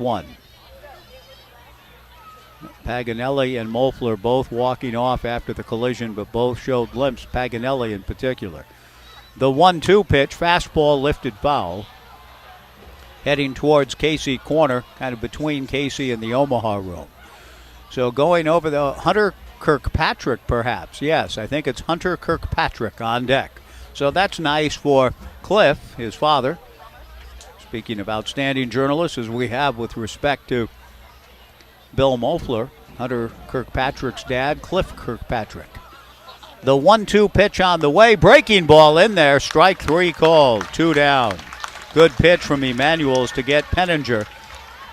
1. Paganelli and Moeffler both walking off after the collision, but both showed limps, Paganelli in particular. The 1-2 pitch, fastball lifted foul, heading towards Casey corner, kind of between Casey and the Omaha room. So going over the Hunter Kirkpatrick, perhaps. Yes, I think it's Hunter Kirkpatrick on deck. So that's nice for Cliff, his father. Speaking of outstanding journalists, as we have with respect to Bill Moeffler, Hunter Kirkpatrick's dad, Cliff Kirkpatrick. The 1-2 pitch on the way. Breaking ball in there. Strike 3 called. 2 down. Good pitch from Emanuels to get Penninger.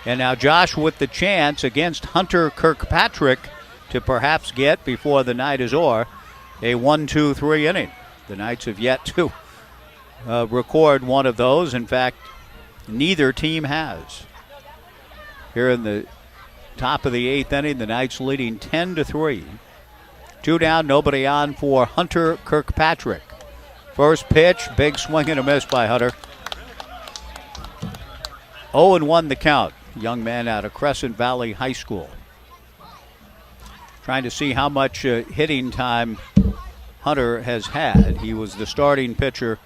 And now Josh with the chance against Hunter Kirkpatrick to perhaps get, before the night is o'er, a 1-2-3 inning. The Knights have yet to record one of those. In fact, neither team has. Here in the top of the 8th inning, the Knights leading 10-3. 2 down, nobody on for Hunter Kirkpatrick. First pitch, big swing and a miss by Hunter. 0-1 the count. Young man out of Crescent Valley High School. Trying to see how much hitting time Hunter has had. He was the starting pitcher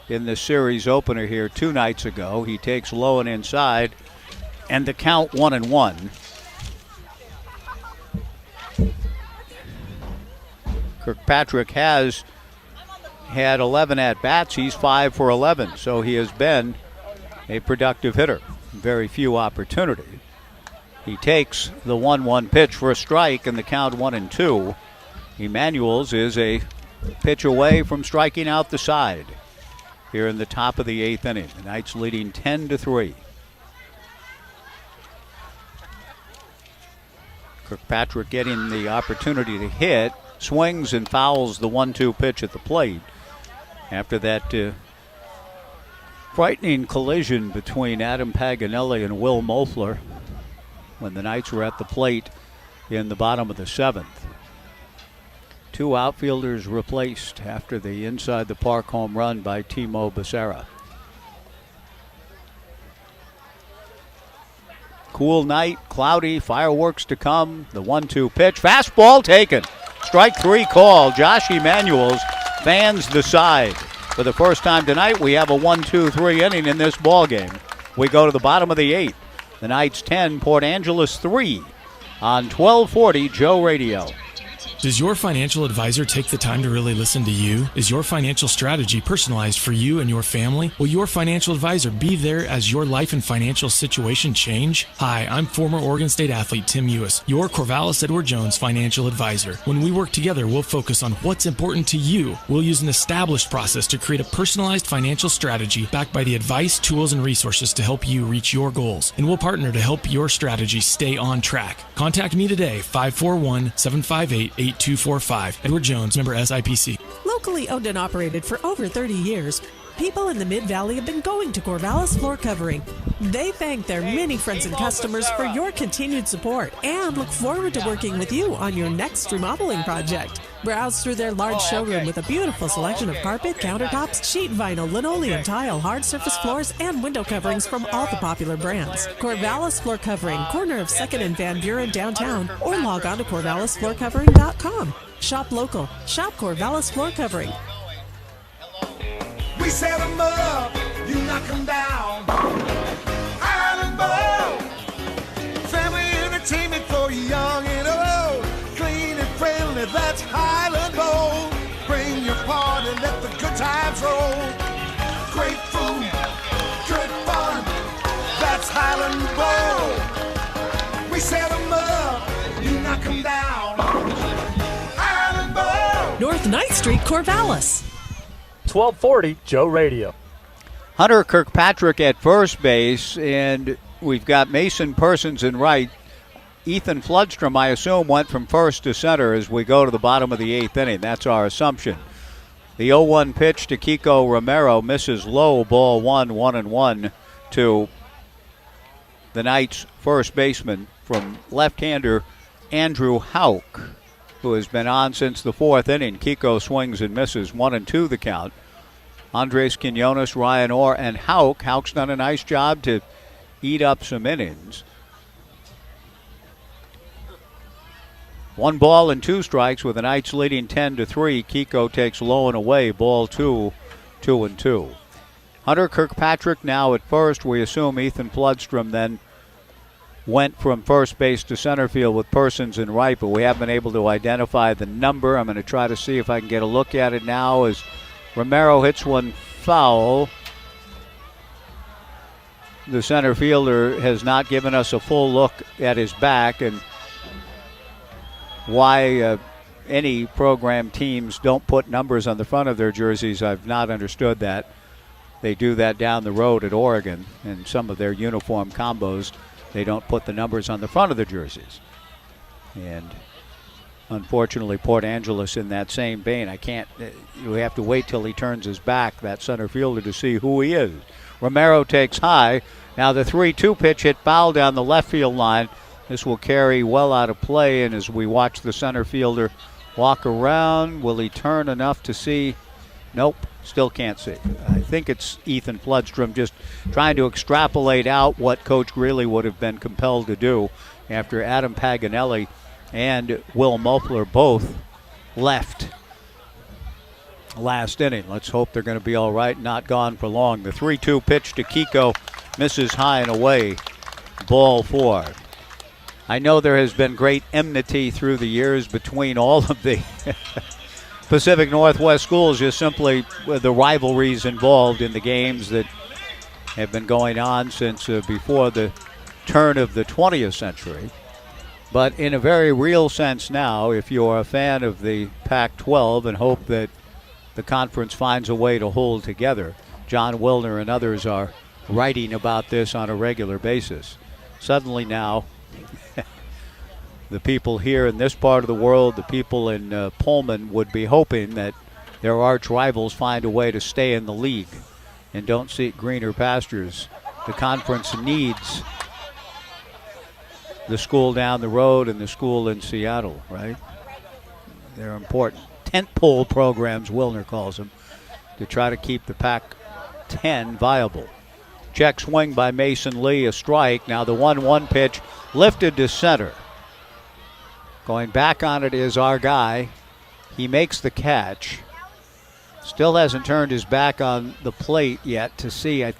in the series opener here 2 nights ago. He takes low and inside, and the count 1-1. Kirkpatrick has had 11 at-bats. He's 5 for 11, so he has been a productive hitter. Very few opportunities. He takes the 1-1 pitch for a strike, and the count 1-2. Emanuels is a pitch away from striking out the side here in the top of the 8th inning. The Knights leading 10-3. Kirkpatrick getting the opportunity to hit, swings and fouls the 1-2 pitch at the plate after that frightening collision between Adam Paganelli and Will Moeffler when the Knights were at the plate in the bottom of the 7th. 2 outfielders replaced after the inside the park home run by Timo Becerra. Cool night, cloudy, fireworks to come. The 1-2 pitch, fastball taken. Strike 3 call. Josh Emanuels fans the side. For the first time tonight, we have a 1-2-3 inning in this ball game. We go to the bottom of the 8th. The Knights 10, Port Angeles 3 on 1240 Joe Radio. Does your financial advisor take the time to really listen to you? Is your financial strategy personalized for you and your family? Will your financial advisor be there as your life and financial situation change? Hi, I'm former Oregon State athlete Tim Ewis, your Corvallis Edward Jones financial advisor. When we work together, we'll focus on what's important to you. We'll use an established process to create a personalized financial strategy backed by the advice, tools, and resources to help you reach your goals. And we'll partner to help your strategy stay on track. Contact me today, 541-758-8245. Edward Jones, member SIPC. Locally owned and operated for over 30 years, people in the Mid-Valley have been going to Corvallis Floor Covering. They thank their many friends and customers for your continued support and look forward to working with you on your next remodeling project. Browse through their large showroom with a beautiful selection of carpet, countertops, sheet vinyl, linoleum, tile, hard surface floors, and window coverings from all the popular brands. Corvallis Floor Covering, corner of 2nd and Van Buren downtown, or log on to corvallisfloorcovering.com. Shop local. Shop Corvallis Floor Covering. We set 'em up, you knock 'em down. Island Bowl, family entertainment for young and old. Clean and friendly, that's Highland Bowl. Bring your party, let the good times roll. Great food, good fun, that's Highland Bowl. We set 'em up, you knock 'em down. Island Bowl. North Ninth Street, Corvallis. 1240 Joe Radio. Hunter Kirkpatrick at first base, and we've got Mason Persons in right. Ethan Floodstrom, I assume, went from first to center as we go to the bottom of the 8th inning. That's our assumption. The 0-1 pitch to Kiko Romero misses low, ball 1-1 to the Knights' first baseman from left-hander Andrew Houck, who has been on since the 4th inning. Kiko swings and misses, 1-2 the count. Andres Quinones, Ryan Orr, and Houck. Houck's done a nice job to eat up some innings. 1 ball and 2 strikes with the Knights leading 10-3. Kiko takes low and away. Ball 2, 2-2. Hunter Kirkpatrick now at first. We assume Ethan Floodstrom then went from first base to center field with Persons and right, but we haven't been able to identify the number. I'm going to try to see if I can get a look at it now as Romero hits one foul. The center fielder has not given us a full look at his back, and why any program teams don't put numbers on the front of their jerseys, I've not understood that. They do that down the road at Oregon in some of their uniform combos. They don't put the numbers on the front of the jerseys. And unfortunately, Port Angeles in that same vein. You have to wait till he turns his back, that center fielder, to see who he is. Romero takes high. Now the 3-2 pitch hit foul down the left field line. This will carry well out of play, and as we watch the center fielder walk around, will he turn enough to see? Nope, still can't see. I think it's Ethan Floodstrom just trying to extrapolate out what Coach Greeley would have been compelled to do after Adam Paganelli and Will Moeffler both left last inning. Let's hope they're going to be all right, not gone for long. The 3-2 pitch to Kiko misses high and away. Ball 4. I know there has been great enmity through the years between all of the Pacific Northwest schools, just simply the rivalries involved in the games that have been going on since before the turn of the 20th century. But in a very real sense now, if you're a fan of the Pac-12 and hope that the conference finds a way to hold together, John Wilner and others are writing about this on a regular basis. Suddenly now, the people here in this part of the world, the people in Pullman, would be hoping that their arch rivals find a way to stay in the league and don't seek greener pastures. The conference needs the school down the road and the school in Seattle, right? They're important tentpole programs, Wilner calls them, to try to keep the Pac-10 viable. Check swing by Mason Lee, a strike. Now the 1-1 pitch lifted to center. Going back on it is our guy. He makes the catch. Still hasn't turned his back on the plate yet to see. I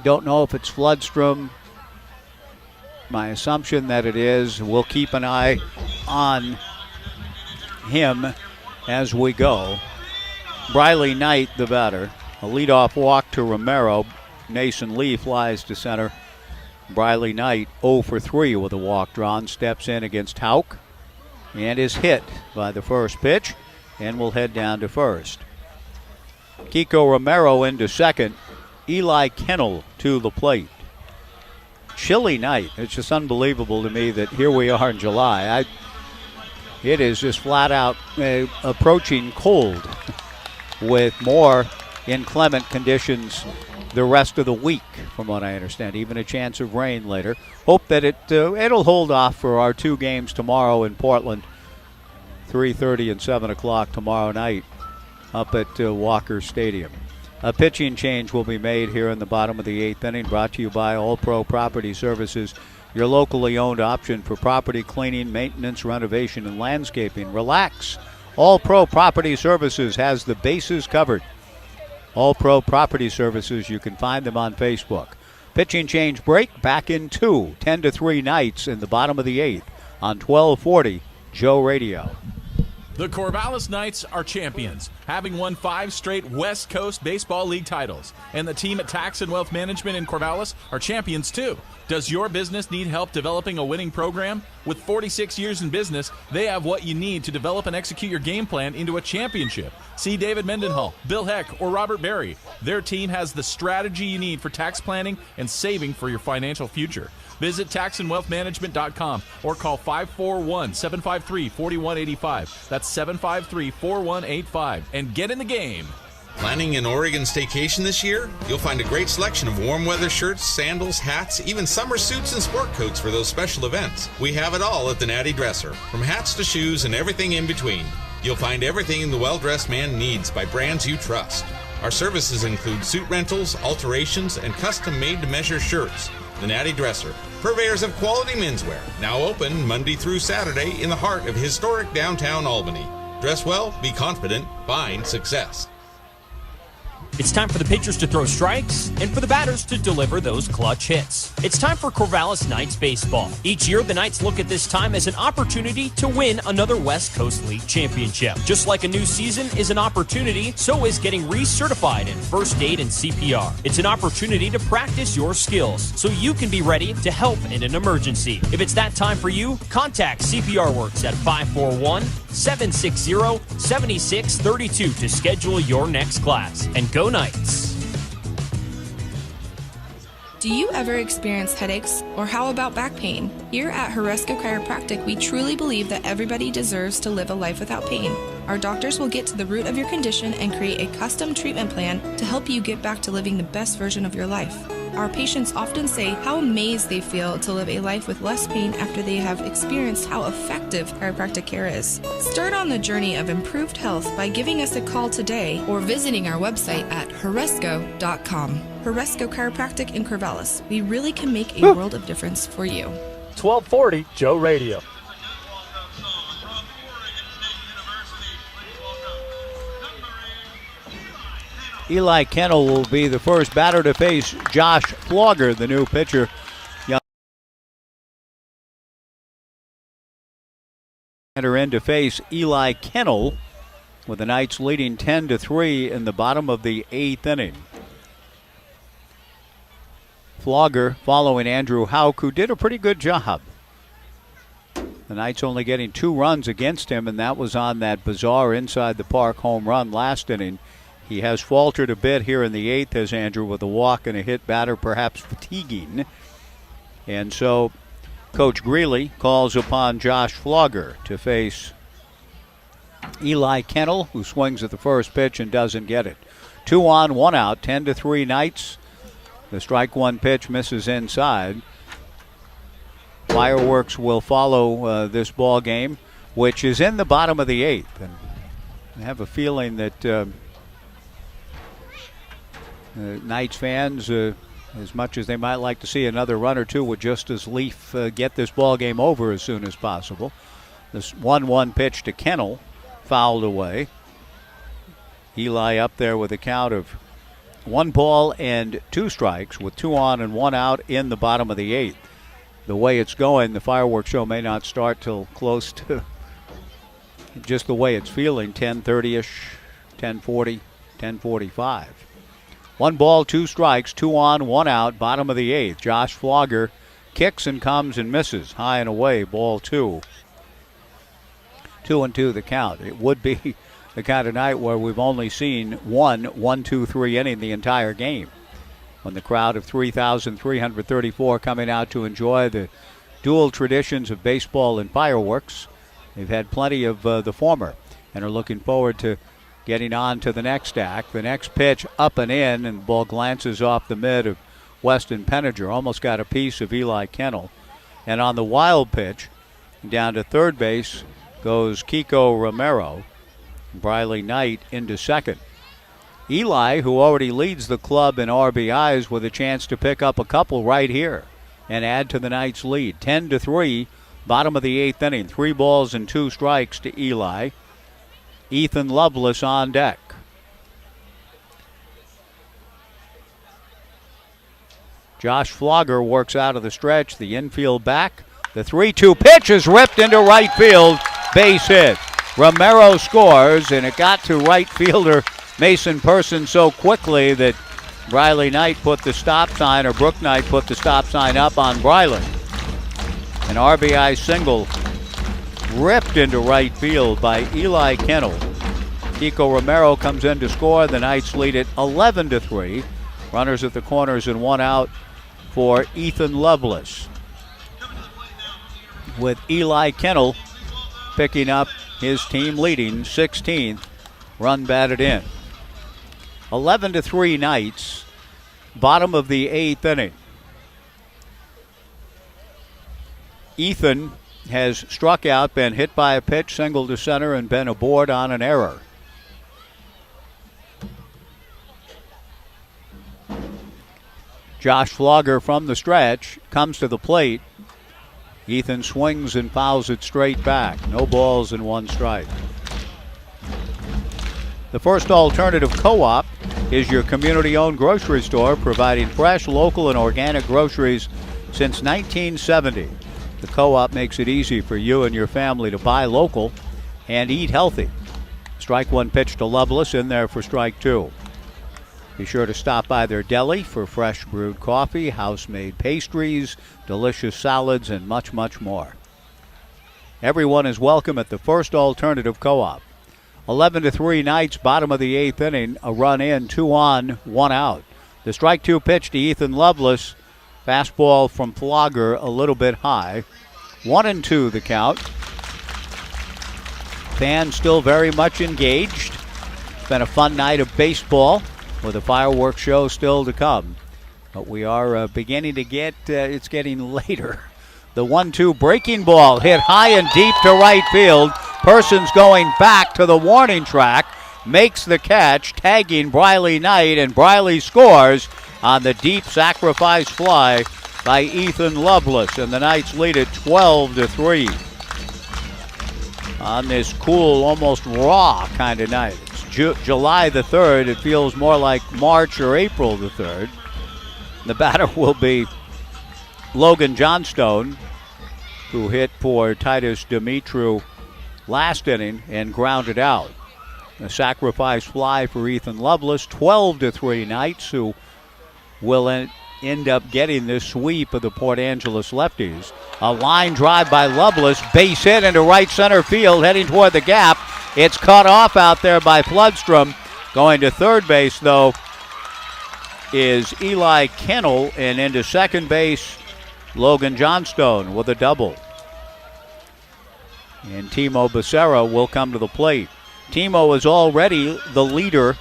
don't know if it's Floodstrom. My assumption that it is. We'll keep an eye on him as we go. Briley Knight, the batter. A leadoff walk to Romero. Mason Lee flies to center. Briley Knight 0 for 3 with a walk drawn. Steps in against Houck and is hit by the first pitch and will head down to first. Kiko Romero into second. Eli Kennel to the plate. Chilly night. It's just unbelievable to me that here we are in July. It is just flat out approaching cold with more inclement conditions the rest of the week, from what I understand. Even a chance of rain later. Hope that it'll hold off for our 2 games tomorrow in Portland, 3:30 and 7 o'clock tomorrow night up at Walker Stadium. A pitching change will be made here in the bottom of the 8th inning, brought to you by All Pro Property Services, your locally owned option for property cleaning, maintenance, renovation, and landscaping. Relax. All Pro Property Services has the bases covered. All Pro Property Services, you can find them on Facebook. Pitching change break, back in 2, 10-3 Knights in the bottom of the 8th on 1240 Joe Radio. The Corvallis Knights are champions, having won 5 straight West Coast Baseball League titles. And the team at Tax and Wealth Management in Corvallis are champions too. Does your business need help developing a winning program? With 46 years in business, they have what you need to develop and execute your game plan into a championship. See David Mendenhall, Bill Heck, or Robert Berry. Their team has the strategy you need for tax planning and saving for your financial future. Visit taxandwealthmanagement.com or call 541-753-4185. That's 753-4185. And get in the game. Planning an Oregon staycation this year? You'll find a great selection of warm weather shirts, sandals, hats, even summer suits and sport coats for those special events. We have it all at the Natty Dresser, from hats to shoes and everything in between. You'll find everything the well-dressed man needs by brands you trust. Our services include suit rentals, alterations, and custom made-to-measure shirts. The Natty Dresser, purveyors of quality menswear, now open Monday through Saturday in the heart of historic downtown Albany. Dress well, be confident, find success. It's time for the pitchers to throw strikes and for the batters to deliver those clutch hits. It's time for Corvallis Knights baseball. Each year, the Knights look at this time as an opportunity to win another West Coast League championship. Just like a new season is an opportunity, so is getting recertified in first aid and CPR. It's an opportunity to practice your skills so you can be ready to help in an emergency. If it's that time for you, contact CPR Works at 541-760-7632 to schedule your next class. And go Knights. Do you ever experience headaches, or how about back pain? Here at Horesco Chiropractic, we truly believe that everybody deserves to live a life without pain. Our doctors will get to the root of your condition and create a custom treatment plan to help you get back to living the best version of your life. Our patients often say how amazed they feel to live a life with less pain after they have experienced how effective chiropractic care is. Start on the journey of improved health by giving us a call today or visiting our website at horesco.com. Horesco Chiropractic in Corvallis. We really can make a world of difference for you. 1240 Joe Radio. Eli Kennel will be the first batter to face Josh Flogger, the new pitcher. Enter in to face Eli Kennel, with the Knights leading 10-3 in the bottom of the 8th inning. Flogger following Andrew Houck, who did a pretty good job. The Knights only getting 2 runs against him, and that was on that bizarre inside the park home run last inning. He has faltered a bit here in the 8th as Andrew with a walk and a hit batter, perhaps fatiguing. And so Coach Greeley calls upon Josh Flogger to face Eli Kennel, who swings at the first pitch and doesn't get it. 2 on, 1 out, 10-3 Knights. The strike one pitch misses inside. Fireworks will follow this ball game, which is in the bottom of the 8th. And I have a feeling that Knights fans, as much as they might like to see another run or two, would just as lief get this ball game over as soon as possible. This 1-1 pitch to Kennel, fouled away. Eli up there with a count of 1 ball and 2 strikes with 2 on and 1 out in the bottom of the 8th. The way it's going, the fireworks show may not start till close to just the way it's feeling, 10:30-ish, 10:40, 10:45. 1 ball, 2 strikes, 2 on, 1 out, bottom of the 8th. Josh Flogger kicks and comes and misses. High and away, ball 2. 2-2 the count. It would be the kind of night where we've only seen 1-2-3 inning the entire game. When the crowd of 3,334 coming out to enjoy the dual traditions of baseball and fireworks. They've had plenty of the former and are looking forward to getting on to the next act. The next pitch up and in, and the ball glances off the mid of Weston Penninger. Almost got a piece of Eli Kennel. And on the wild pitch, down to third base goes Kiko Romero. Briley Knight into second. Eli, who already leads the club in RBIs, with a chance to pick up a couple right here and add to the Knights' lead. 10-3, bottom of the 8th inning. 3 balls and 2 strikes to Eli. Ethan Lovelace on deck. Josh Flogger works out of the stretch, the infield back. The 3-2 pitch is ripped into right field. Base hit. Romero scores, and it got to right fielder Mason Person so quickly that Briley Knight put the stop sign, or Brooke Knight put the stop sign up on Briley. An RBI single ripped into right field by Eli Kennel. Kiko Romero comes in to score. The Knights lead it 11-3. Runners at the corners and 1 out for Ethan Lovelace, with Eli Kennel picking up his team leading 16th run batted in. 11-3 Knights, bottom of the 8th inning. Ethan has struck out, been hit by a pitch, single to center, and been aboard on an error. Josh Flogger from the stretch comes to the plate. Ethan swings and fouls it straight back. No balls and 1 strike. The First Alternative Co-op is your community-owned grocery store providing fresh, local, and organic groceries since 1970. The Co-op makes it easy for you and your family to buy local and eat healthy. Strike 1 pitch to Loveless, in there for strike 2. Be sure to stop by their deli for fresh brewed coffee, house-made pastries, delicious salads, and much, much more. Everyone is welcome at the First Alternative Co-op. 11-3 Knights, bottom of the 8th inning. A run in, 2 on, 1 out. The strike 2 pitch to Ethan Loveless. Fastball from Flogger a little bit high. 1-2 the count. Fans still very much engaged. It's been a fun night of baseball with a fireworks show still to come. But we are beginning to get, it's getting later. The 1-2 breaking ball hit high and deep to right field. Persons going back to the warning track, makes the catch, tagging Briley Knight, and Briley scores on the deep sacrifice fly by Ethan Loveless, and the Knights lead it 12-3 on this cool, almost raw kind of night. It's July the 3rd. It feels more like March or April the 3rd. The batter will be Logan Johnstone, who hit for Titus Dimitru last inning and grounded out. A sacrifice fly for Ethan Loveless. 12-3 Knights, who will end up getting this sweep of the Port Angeles Lefties. A line drive by Loveless, base hit into right center field, heading toward the gap. It's cut off out there by Floodstrom. Going to third base, though, is Eli Kennel, and into second base, Logan Johnstone with a double. And Timo Becerra will come to the plate. Timo is already the leader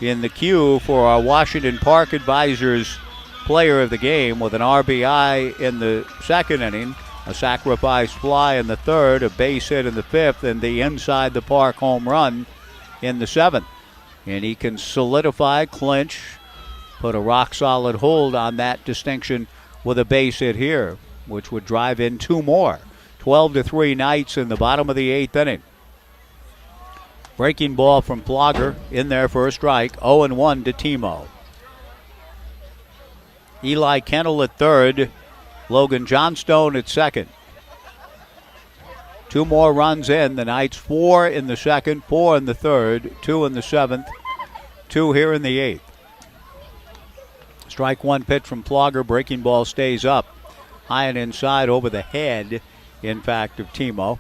in the queue for our Washington Park Advisors player of the game, with an RBI in the second inning, a sacrifice fly in the third, a base hit in the fifth, and the inside the park home run in the seventh. And he can solidify, clinch, put a rock-solid hold on that distinction with a base hit here, which would drive in 2 more. 12-3 Knights in the bottom of the 8th inning. Breaking ball from Flogger, in there for a strike. 0-1 to Timo. Eli Kennel at third. Logan Johnstone at second. 2 more runs in. The Knights 4 in the second, 4 in the third, 2 in the seventh, 2 here in the 8th. Strike 1 pitch from Flogger. Breaking ball stays up. High and inside, over the head, in fact, of Timo.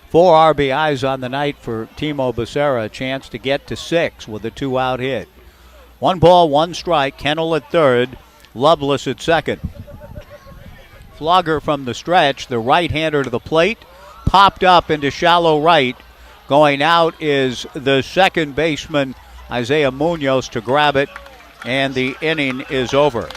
4 RBIs on the night for Timo Becerra. A chance to get to 6 with a 2-out hit. 1 ball, 1 strike. Kennel at third. Loveless at second. Flogger from the stretch, the right-hander to the plate. Popped up into shallow right. Going out is the second baseman, Isaiah Munoz, to grab it. And the inning is over.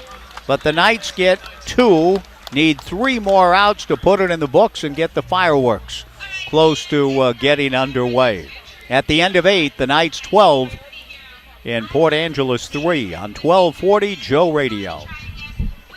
But the Knights get 2, need 3 more outs to put it in the books and get the fireworks close to getting underway. At the end of 8, the Knights 12 and Port Angeles 3 on 1240 Joe Radio.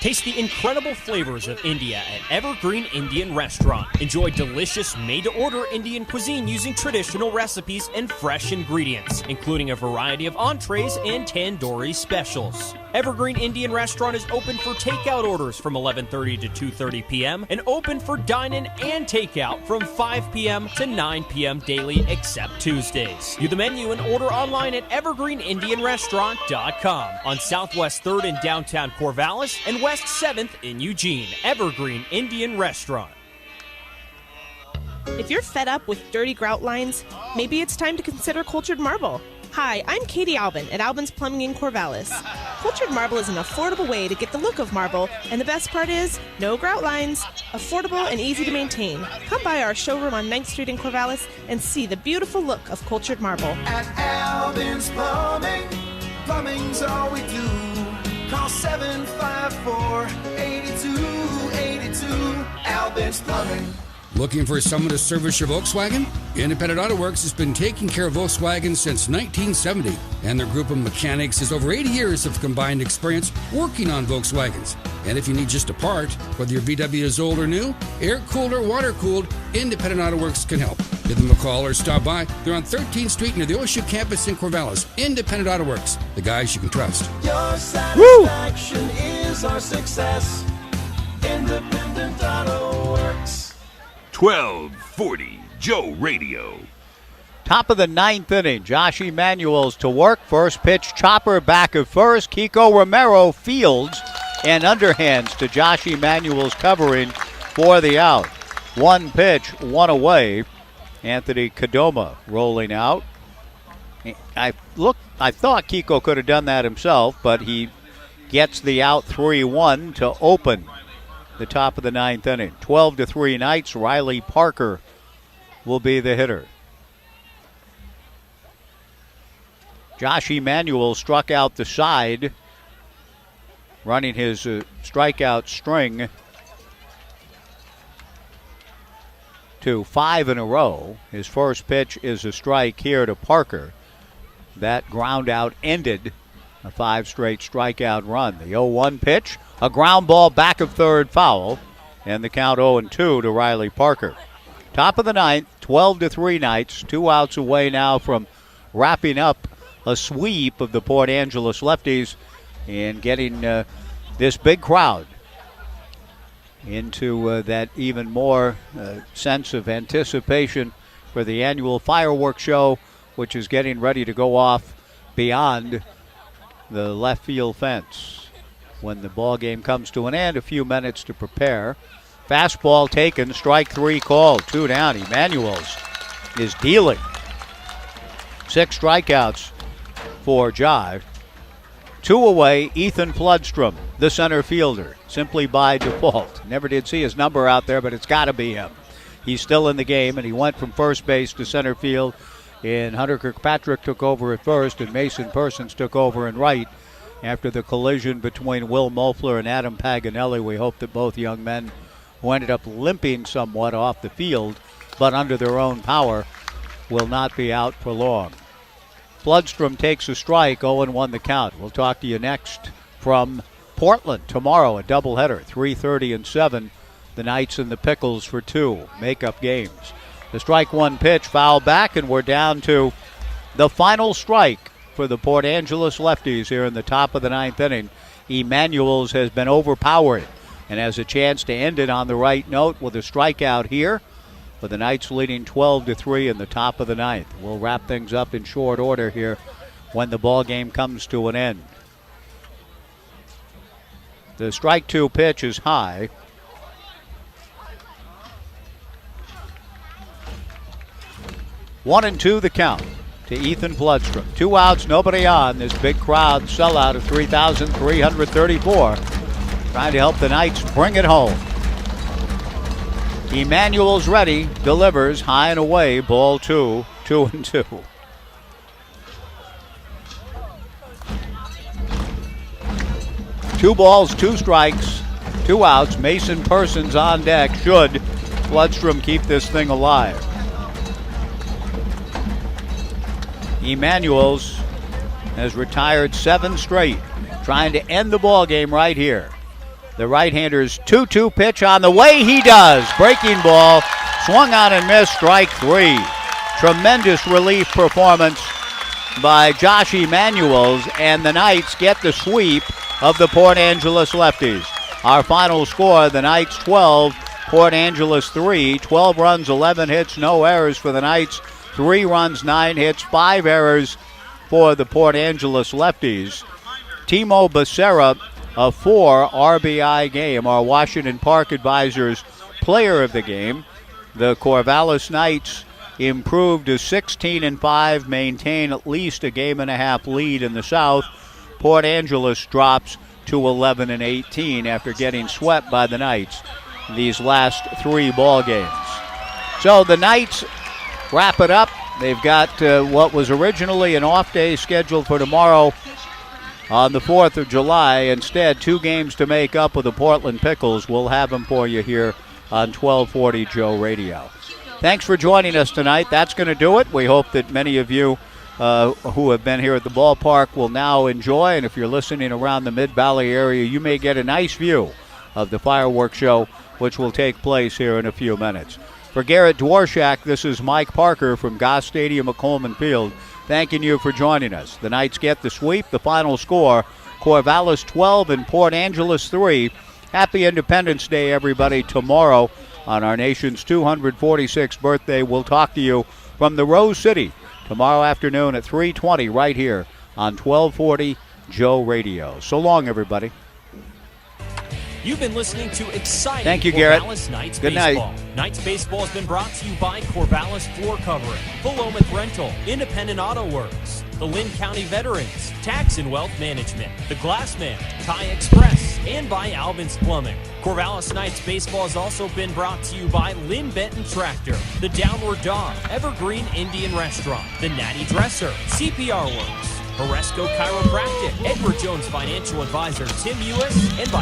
Taste the incredible flavors of India at Evergreen Indian Restaurant. Enjoy delicious made-to-order Indian cuisine using traditional recipes and fresh ingredients, including a variety of entrees and tandoori specials. Evergreen Indian Restaurant is open for takeout orders from 11:30 to 2:30 p.m. and open for dine-in and takeout from 5 p.m. to 9 p.m. daily except Tuesdays. View the menu and order online at evergreenindianrestaurant.com on Southwest 3rd in downtown Corvallis and West 7th in Eugene. Evergreen Indian Restaurant. If you're fed up with dirty grout lines, maybe it's time to consider cultured marble. Hi, I'm Katie Albin at Albin's Plumbing in Corvallis. Cultured marble is an affordable way to get the look of marble, and the best part is, no grout lines, affordable and easy to maintain. Come by our showroom on 9th Street in Corvallis and see the beautiful look of cultured marble. At Albin's Plumbing, plumbing's all we do. Call 754-8282, Albin's Plumbing. Looking for someone to service your Volkswagen? Independent Auto Works has been taking care of Volkswagen since 1970, and their group of mechanics has over 80 years of combined experience working on Volkswagens. And if you need just a part, whether your VW is old or new, air-cooled or water-cooled, Independent Auto Works can help. Give them a call or stop by. They're on 13th Street near the OSU campus in Corvallis. Independent Auto Works, the guys you can trust. Your satisfaction is our success. Independent Auto Works. 1240 Joe Radio. Top of the ninth inning. Josh Emanuel's to work. First pitch, chopper back at first. Kiko Romero fields and underhands to Josh Emanuel's covering for the out. One pitch, one away. Anthony Kadoma rolling out. I thought Kiko could have done that himself, but he gets the out 3-1 to open the top of the ninth inning. 12-3 Knights. Riley Parker will be the hitter. Josh Emanuel struck out the side, running his strikeout string to 5 in a row. His first pitch is a strike here to Parker. That ground out ended a 5 straight strikeout run. The 0-1 pitch, a ground ball back of third, foul, and the count 0-2 to Riley Parker. Top of the ninth, 12-3 Knights. 2 outs away now from wrapping up a sweep of the Port Angeles Lefties and getting this big crowd into that even more sense of anticipation for the annual fireworks show, which is getting ready to go off beyond the left field fence. When the ball game comes to an end, a few minutes to prepare. Fastball taken, strike 3 called, 2 down. Emanuel's is dealing. 6 strikeouts for Jive. 2 away, Ethan Floodstrom, the center fielder, simply by default. Never did see his number out there, but it's got to be him. He's still in the game, and he went from first base to center field. And Hunter Kirkpatrick took over at first, and Mason Persons took over in right. After the collision between Will Moeffler and Adam Paganelli, we hope that both young men, who ended up limping somewhat off the field, but under their own power, will not be out for long. Floodstrom takes a strike, 0-1 the count. We'll talk to you next from Portland tomorrow, a doubleheader, 3:30 and 7. The Knights and the Pickles for 2 makeup games. The strike 1 pitch, foul back, and we're down to the final strike for the Port Angeles Lefties here in the top of the ninth inning. Emanuel's has been overpowered and has a chance to end it on the right note with a strikeout here. But the Knights leading 12-3 in the top of the ninth. We'll wrap things up in short order here when the ball game comes to an end. The strike 2 pitch is high. One and 2 the count to Ethan Floodstrom. 2 outs, nobody on. This big crowd sellout of 3,334. Trying to help the Knights bring it home. Emanuel's ready, delivers high and away, ball 2, 2-2. Two balls, 2 strikes, 2 outs. Mason Persons on deck. Should Floodstrom keep this thing alive? Emanuel's has retired 7 straight, trying to end the ball game right here. The right-hander's 2-2 pitch on the way. He does. Breaking ball, swung on and missed, strike 3. Tremendous relief performance by Josh Emanuel's, and the Knights get the sweep of the Port Angeles Lefties. Our final score, the Knights 12, Port Angeles 3. 12 runs, 11 hits, no errors for the Knights. 3 runs, 9 hits, 5 errors for the Port Angeles Lefties. Timo Becerra, a 4 RBI game, our Washington Park Advisors player of the game. The Corvallis Knights improved to 16-5, maintain at least a game-and-a-half lead in the South. Port Angeles drops to 11-18 after getting swept by the Knights these last 3 ball games. So the Knights wrap it up. They've got what was originally an off day scheduled for tomorrow on the 4th of July. Instead, 2 games to make up with the Portland Pickles. We'll have them for you here on 1240 Joe Radio. Thanks for joining us tonight. That's going to do it. We hope that many of you who have been here at the ballpark will now enjoy, and if you're listening around the Mid-Valley area, you may get a nice view of the fireworks show, which will take place here in a few minutes. For Garrett Dworshak, this is Mike Parker from Goss Stadium at Coleman Field, thanking you for joining us. The Knights get the sweep. The final score, Corvallis 12 and Port Angeles 3. Happy Independence Day, everybody. Tomorrow, on our nation's 246th birthday, we'll talk to you from the Rose City tomorrow afternoon at 3:20 right here on 1240 Joe Radio. So long, everybody. You've been listening to exciting Thank you, Garrett. Corvallis Knights Good baseball. night. Knights baseball has been brought to you by Corvallis Floor Covering, Philomath Rental, Independent Auto Works, the Lynn County Veterans, Tax and Wealth Management, the Glassman, Thai Express, and by Alvin's Plumbing. Corvallis Knights baseball has also been brought to you by Lynn Benton Tractor, the Downward Dog, Evergreen Indian Restaurant, the Natty Dresser, CPR Works, Horesco Chiropractic, Edward Jones Financial Advisor Tim Ewis, and by